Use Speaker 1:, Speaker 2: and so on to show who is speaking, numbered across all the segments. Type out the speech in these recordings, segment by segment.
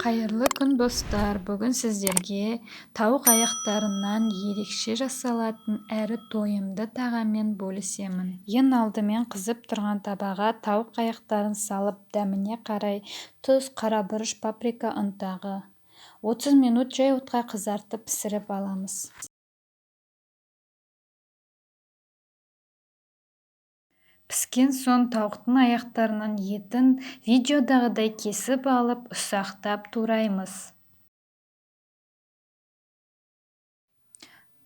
Speaker 1: Қайырлы күн достар, бүгін сіздерге тауық аяқтарынан ерекше жасалатын әрі тойымды тағаммен бөлісемін. Ең алдымен қызып тұрған табаға тауық аяқтарын салып, дәміне қарай тұз, қарабұрыш, паприка, ұнтағы 30 минут жай отқа қызартып пісіріп аламыз. Піскен соң тауықтың аяқтарынан етін видеодағыдай кесіп алып, ұсақтап тураймыз.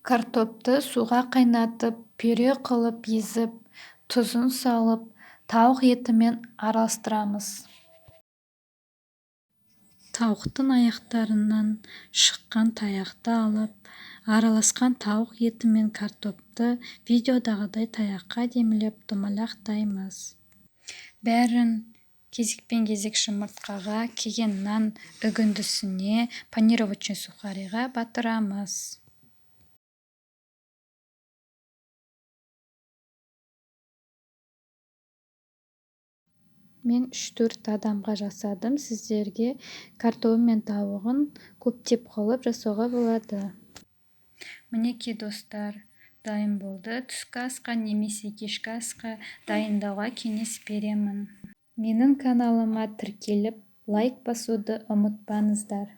Speaker 1: Картопты суға қайнатып, пюре қылып езіп, тұзын салып, тауық етімен араластырамыз. Тауықтың аяқтарынан шыққан таяқты алып, араласқан тауық еті мен картопты видеодағыдай таяққа демелеп домалақтаймыз. Бәрін кезекпен-кезек жұмыртқаға, кейін нан үгіндісіне, панировочный сухариға батырамыз. Мен 3-4 адамға жасадым. Сіздерге картоп мен тауығын көптеп қылып жасауға болады. Мінекей достар, дайын болды. Түскі асқа немесе кешкі асқа дайындауға кеңес беремін. Менің каналыма тіркеліп, лайк басуды ұмытпаңыздар.